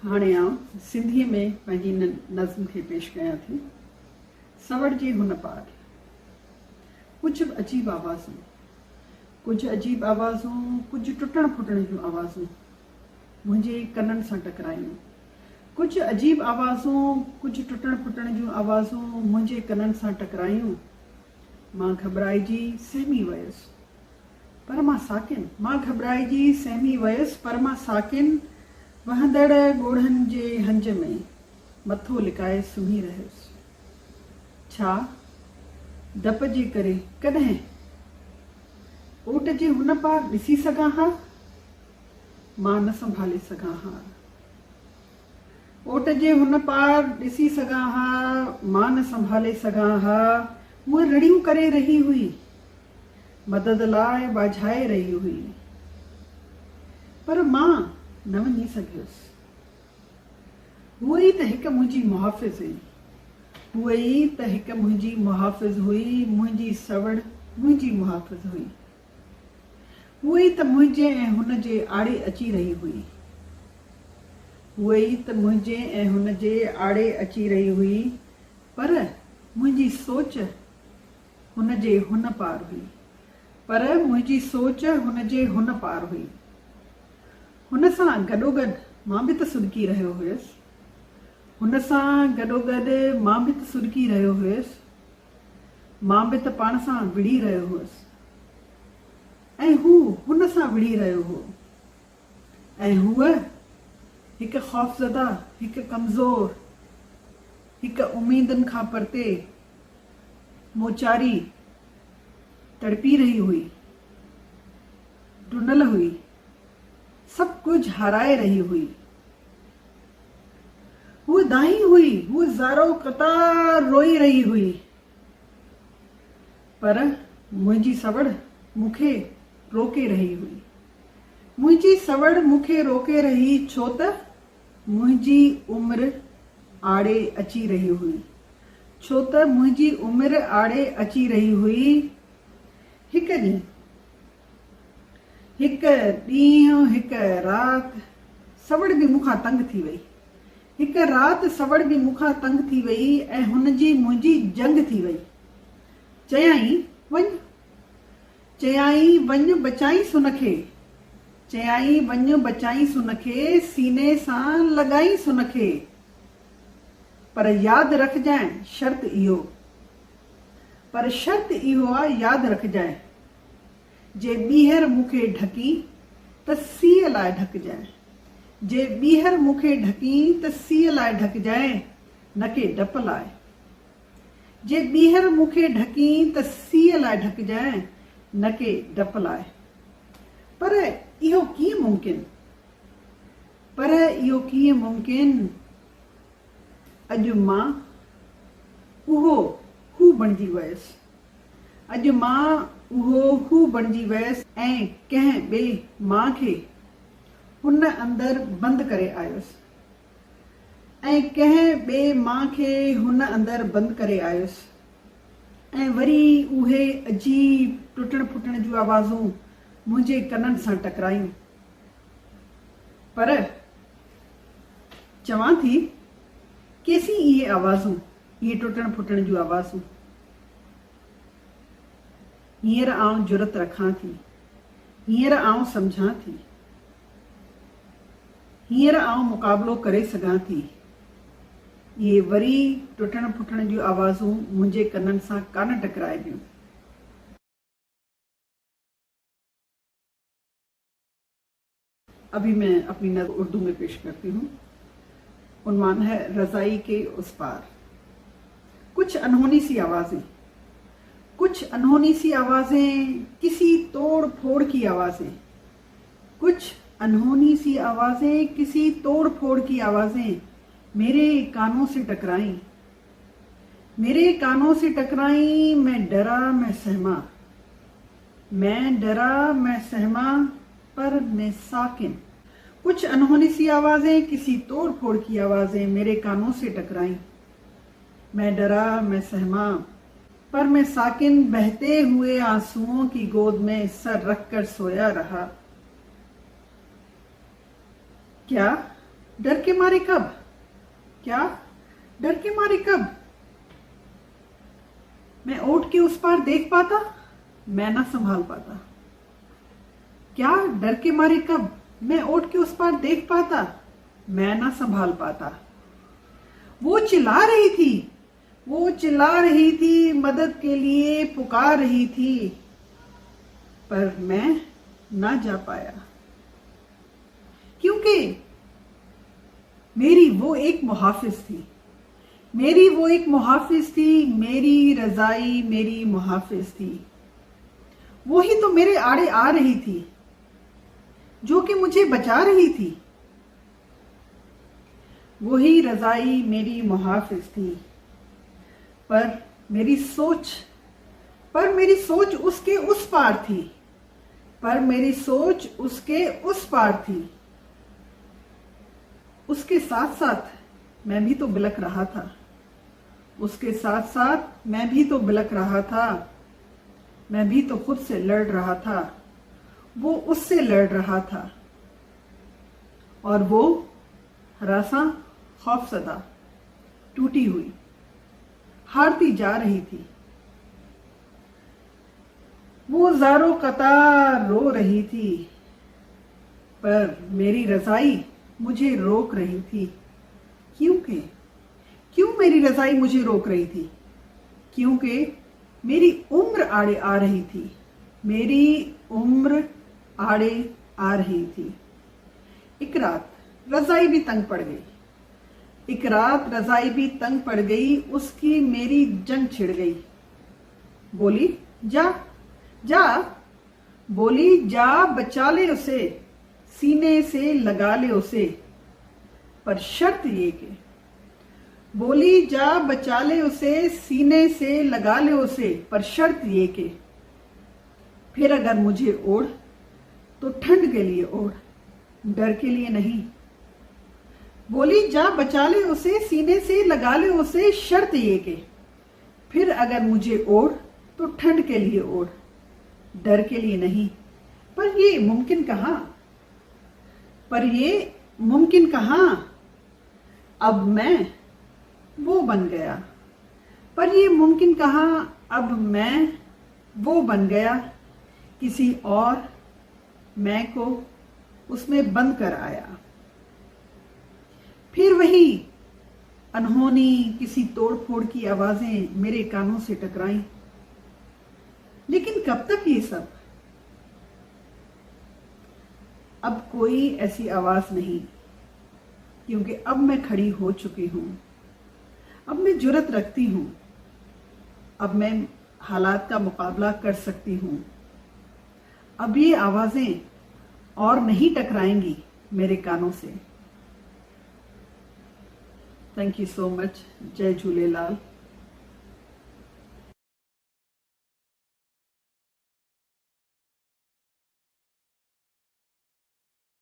हाणे आउं सिंधीअ में पंहिंजी नज़्म खे पेश कयां थी। सवड़ जे हुन पार। कुझु अजीब आवाज़ूं, कुझु अजीब आवाज़ूं, कुझु टुटण फुटण जूं आवाज़ूं मुंहिंजे कननि सां टकरायूं। कुझु अजीब आवाज़ूं, कुझु टुटण फुटण जूं आवाज़ूं मुंहिंजे कननि सां टकरायूं। मां घबराइजी सहमी वयसि पर मां साकिन, मां घबराइजी सहमी वयसि पर मां साकिन। वहंदड़ ॻोढ़नि जे हंज में मथो लिकाए सुम्ही रहियसि। छा डप जे करे कॾहिं ओट जे हुन पार ॾिसी सघां हा? मां न संभाले सघां हा। ओट जे हुन पार ॾिसी सघां हा, मां न संभाले सघां हा। हूअ रड़ियूं करे रही हुई, मदद लाइ बाझाए रही हुई, पर मां न वञी सघियुसि। हूअ ई त हिकु मुंहिंजी मुहाफ़िज़ हुई, हूअ ई त हिकु मुंहिंजी मुहाफ़िज़ हुई, मुंहिंजी सवड़ मुंहिंजी मुहाफ़िज़ हुई। हूअ ई त मुंहिंजे ऐं हुन जे आड़े अची रही हुई, हूअ ई त मुंहिंजे ऐं हुन जे आड़े अची रही हुई, पर मुंहिंजी सोच हुन जे हुन पार हुई, पर मुंहिंजी सोच हुन जे हुन पार हुई। हुन सां गॾोगॾु मां बि त सुॾकी रहियो हुयुसि, हुन सां गॾोगॾु मां बि त सुॾकी रहियो हुयुसि, मां बि त पाण सां विढ़ी रहियो हुयुसि, ऐं हू हुन सां विढ़ी रहियो हो। ऐं हूअ हिकु ख़ौफ़ज़दा, हिकु कमज़ोर, हिकु उमेदुनि खां परते मोचारी तड़पी रही हुई, ढुंढल हुई, सभु कुझु हाराए रही हुई। हूअ दाही हुई, हूअ ज़ारो क़तार रोई रही हुई, पर मुंहिंजी सवड़ मूंखे रोके रही हुई। मुंहिंजी सवड़ मूंखे रोके रही, छो त मुंहिंजी उमिरि आड़े अची रही हुई, छो त मुंहिंजी उमिरि आड़े अची रही हुई। हिकु ॾींहुं हिकु राति सवड़ बि मूंखां तंग थी वई, हिकु राति सवड़ बि मूंखां तंग थी वई ऐं हुनजी मुंहिंजी जंग थी वई। चयाई वञ बचाईंसि हुनखे, चयाई वञ बचाईंसि हुनखे, सीने सां लॻाईंसि हुनखे, पर यादि रखजांइ शर्त इहो, पर शर्त इहो आहे यादि रखजांइ, जे ॿीहर मूंखे ढकी त सीअ लाइ ढकजांइ, जे ॿीहर मूंखे ढकी त सीअ लाइ ढकजांइ, न के डप लाइ। जे ॿीहर मूंखे ढकी त सीअ लाइ ढकजांइ, न के डप लाइ। पर इहो कीअं मुमकिन, पर इहो कीअं मुमकिन? अॼु मां हू बणिजी वयसि, अॼु मां हू बणिजी वयसि ऐं कंहिं ॿिए मां खे हुन अंदरि बंदि करे आयुसि, ऐं कंहिं ॿिए मां खे हुन अंदरि बंदि करे आयुसि। ऐं वरी उहे अजीब टुटण फुटण जूं आवाज़ूं मुंहिंजे कननि सां टकरायूं। पर चवां थी केसी इहे आवाज़ूं, इहे टुटण फुटण जूं आवाज़ूं? हींअर आउं जुरत रखां थी, हींअर आउं सम्झां थी, हींअर आउं मुक़ाबिलो करे सघां थी। इहे वरी टुटण फुटण जूं आवाज़ूं मुंहिंजे कननि सां कान टकराइबियूं। अभी मैं अपनी नज़्म उर्दू में पेश करती हूँ। उन्वान है रज़ाई के उस पार। कुछ अनहोनी सी आवाज़ें, कुछ अनहोनी सी आवाज़ें, किसी तोड़ फोड़ की आवाज़ें, कुछ अनहोनी सी आवाज़ें, किसी तोड़ फोड़ की आवाज़ें मेरे कानों से टकराईं, मेरे कानों से टकराईं। मैं डरा मैं सहमा, मैं डरा मैं सहमा, पर मैं साकिन। कुछ अनहोनी सी आवाज़ें, किसी तोड़ फोड़ की आवाज़ें मेरे कानों से टकराईं। मैं डरा मैं सहमा, पर मैं साकिन। बहते हुए आंसुओं की गोद में सर रखकर सोया रहा। क्या डर के मारे कब? क्या डर के मारे कब? मैं ओट के उस पार देख पाता, मैं ना संभाल पाता। क्या डर के मारे कब? मैं ओट के उस पार देख पाता, मैं ना संभाल पाता। वो चिल्ला रही थी, वो चिल्ला रही थी, मदद के लिए पुकार रही थी, पर मैं ना जा पाया, क्योंकि मेरी वो एक मुहाफिज थी, मेरी वो एक मुहाफिज थी, मेरी रजाई मेरी मुहाफिज थी। वो ही तो मेरे आड़े आ रही थी, जो कि मुझे बचा रही थी। वही रजाई मेरी मुहाफिज थी, पर मेरी सोच उसके उस पार थी, पर मेरी सोच उसके उस पार थी। उसके साथ साथ मैं भी तो बिलख रहा था, उसके साथ साथ मैं भी तो बिलख रहा था, मैं भी तो खुद से लड़ रहा था, वो उससे लड़ रहा था, और वो हरासा खौफसदा टूटी हुई हारती जा रही थी। वो ज़ारो कतार रो रही थी, पर मेरी रज़ाई मुझे रोक रही थी। क्यों मेरी रज़ाई मुझे रोक रही थी? क्योंकि मेरी उम्र आड़े आ रही थी, मेरी उम्र आड़े आ रही थी। एक रात रज़ाई भी तंग पड़ गई, एक रात रज़ाई भी तंग पड़ गई, उसकी मेरी जंग छिड़ गई। बोली जा जा, बोली जा बचा ले उसे, सीने से लगा ले उसे, पर शर्त ये कि, बोली जा बचा ले उसे, सीने से लगा ले उसे, पर शर्त ये कि, फिर अगर मुझे ओढ़ तो ठंड के लिए ओढ़, डर के लिए नहीं। बोली जा बचा ले उसे, सीने से लगा ले उसे, शर्त ये कि, फिर अगर मुझे ओढ़ तो ठंड के लिए ओढ़, डर के लिए नहीं। पर ये मुमकिन कहां? पर ये मुमकिन कहां? अब मैं वो बन गया। पर ये मुमकिन कहां? अब मैं वो बन गया, किसी और मैं को उसमें बंद कर आया। फिर वही अनहोनी किसी तोड़फोड़ की आवाजें मेरे कानों से टकराईं। लेकिन कब तक ये सब? अब कोई ऐसी आवाज नहीं, क्योंकि अब मैं खड़ी हो चुकी हूं, अब मैं जुर्रत रखती हूं, अब मैं हालात का मुकाबला कर सकती हूं। अब ये आवाजें और नहीं टकराएंगी मेरे कानों से। Thank you so much. जय झूलेलाल।